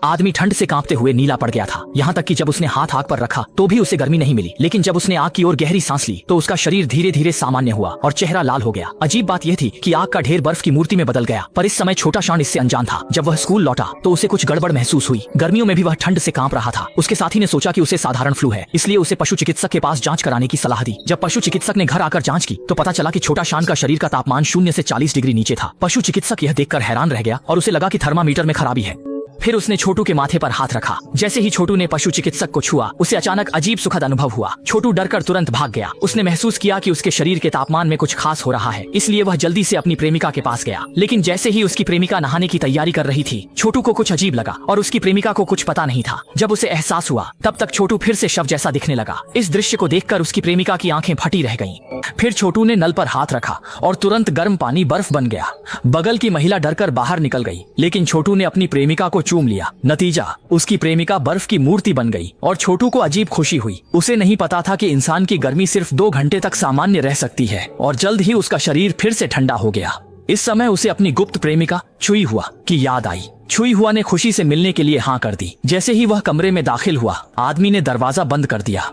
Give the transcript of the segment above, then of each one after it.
आदमी ठंड से कांपते हुए नीला पड़ गया था। यहाँ तक कि जब उसने हाथ आग पर रखा तो भी उसे गर्मी नहीं मिली। लेकिन जब उसने आग की ओर गहरी सांस ली तो उसका शरीर धीरे धीरे सामान्य हुआ और चेहरा लाल हो गया। अजीब बात यह थी कि आग का ढेर बर्फ की मूर्ति में बदल गया। पर इस समय छोटा शान इससे अनजान था। जब वह स्कूल लौटा तो उसे कुछ गड़बड़ महसूस हुई। गर्मियों में भी वह ठंड से कांप रहा था। उसके साथी ने सोचा कि उसे साधारण फ्लू है, इसलिए उसे पशु चिकित्सक के पास जांच कराने की सलाह दी। जब पशु चिकित्सक ने घर आकर जांच की तो पता चला कि छोटा शान का शरीर का तापमान 0 से 40 डिग्री नीचे था। पशु चिकित्सक यह देखकर हैरान रह गया और उसे लगा कि थर्मामीटर में खराबी है। फिर उसने छोटू के माथे पर हाथ रखा। जैसे ही छोटू ने पशु चिकित्सक को छुआ उसे अचानक अजीब सुखद अनुभव हुआ। छोटू डरकर तुरंत भाग गया। उसने महसूस किया कि उसके शरीर के तापमान में कुछ खास हो रहा है, इसलिए वह जल्दी से अपनी प्रेमिका के पास गया। लेकिन जैसे ही उसकी प्रेमिका नहाने की तैयारी कर रही थी, छोटू को कुछ अजीब लगा और उसकी प्रेमिका को कुछ पता नहीं था। जब उसे एहसास हुआ तब तक छोटू फिर से शव जैसा दिखने लगा। इस दृश्य को देखकर उसकी प्रेमिका की आंखें फटी रह गईं। फिर छोटू ने नल पर हाथ रखा और तुरंत गर्म पानी बर्फ बन गया। बगल की महिला डरकर बाहर निकल गई, लेकिन छोटू ने अपनी प्रेमिका को चूम लिया। नतीजा, उसकी प्रेमिका बर्फ की मूर्ति बन गई और छोटू को अजीब खुशी हुई। उसे नहीं पता था कि इंसान की गर्मी सिर्फ 2 घंटे तक सामान्य रह सकती है और जल्द ही उसका शरीर फिर से ठंडा हो गया। इस समय उसे अपनी गुप्त प्रेमिका छुई हुआ की याद आई। छुई हुआ ने खुशी से मिलने के लिए हाँ कर दी। जैसे ही वह कमरे में दाखिल हुआ, आदमी ने दरवाजा बंद कर दिया।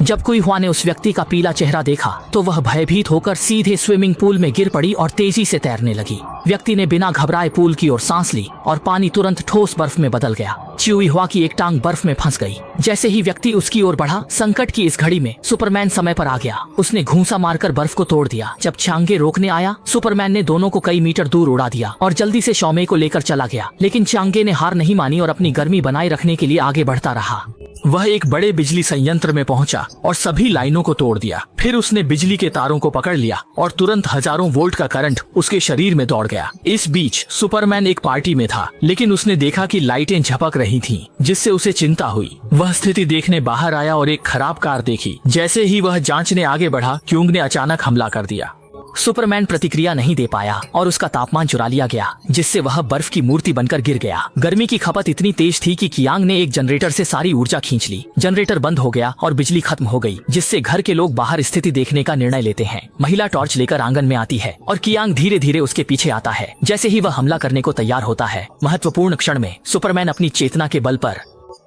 जब कुई हुआ ने उस व्यक्ति का पीला चेहरा देखा तो वह भयभीत होकर सीधे स्विमिंग पूल में गिर पड़ी और तेजी से तैरने लगी। व्यक्ति ने बिना घबराए पूल की ओर सांस ली और पानी तुरंत ठोस बर्फ में बदल गया। चुई हुआ की एक टांग बर्फ में फंस गई। जैसे ही व्यक्ति उसकी ओर बढ़ा, संकट की इस घड़ी में सुपरमैन समय पर आ गया। उसने घूंसा मारकर बर्फ को तोड़ दिया। जब चांगे रोकने आया, सुपरमैन ने दोनों को कई मीटर दूर उड़ा दिया और जल्दी से शौमे को लेकर चला गया। लेकिन चांगे ने हार नहीं मानी और अपनी गर्मी बनाए रखने के लिए आगे बढ़ता रहा। वह एक बड़े बिजली संयंत्र में पहुंचा और सभी लाइनों को तोड़ दिया। फिर उसने बिजली के तारों को पकड़ लिया और तुरंत हजारों वोल्ट का करंट उसके शरीर में दौड़ गया। इस बीच सुपरमैन एक पार्टी में था, लेकिन उसने देखा कि लाइटें झपक रही थीं, जिससे उसे चिंता हुई। वह स्थिति देखने बाहर आया और एक खराब कार देखी। जैसे ही वह जांचने आगे बढ़ा, क्यूंग ने अचानक हमला कर दिया। सुपरमैन प्रतिक्रिया नहीं दे पाया और उसका तापमान चुरा लिया गया, जिससे वह बर्फ की मूर्ति बनकर गिर गया। गर्मी की खपत इतनी तेज थी कि कियांग ने एक जनरेटर से सारी ऊर्जा खींच ली। जनरेटर बंद हो गया और बिजली खत्म हो गई, जिससे घर के लोग बाहर स्थिति देखने का निर्णय लेते हैं। महिला टॉर्च लेकर आंगन में आती है और कियांग धीरे धीरे उसके पीछे आता है। जैसे ही वह हमला करने को तैयार होता है, महत्वपूर्ण क्षण में सुपरमैन अपनी चेतना के बल पर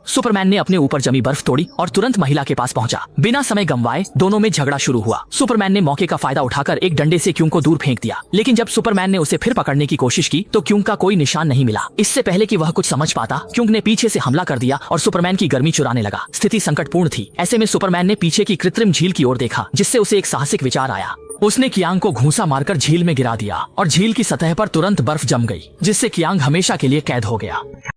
सुपरमैन ने अपने ऊपर जमी बर्फ तोड़ी और तुरंत महिला के पास पहुंचा। बिना समय गंवाए दोनों में झगड़ा शुरू हुआ। सुपरमैन ने मौके का फायदा उठाकर एक डंडे से क्यूंग को दूर फेंक दिया, लेकिन जब सुपरमैन ने उसे फिर पकड़ने की कोशिश की तो क्यूंग का कोई निशान नहीं मिला। इससे पहले कि वह कुछ समझ पाता, क्यूंग ने पीछे से हमला कर दिया और सुपरमैन की गर्मी चुराने लगा। स्थिति संकटपूर्ण थी। ऐसे में सुपरमैन ने पीछे की कृत्रिम झील की ओर देखा, जिससे उसे एक साहसिक विचार आया। उसने कियांग को घूंसा मारकर झील में गिरा दिया और झील की सतह पर तुरंत बर्फ जम गई, जिससे कियांग हमेशा के लिए कैद हो गया।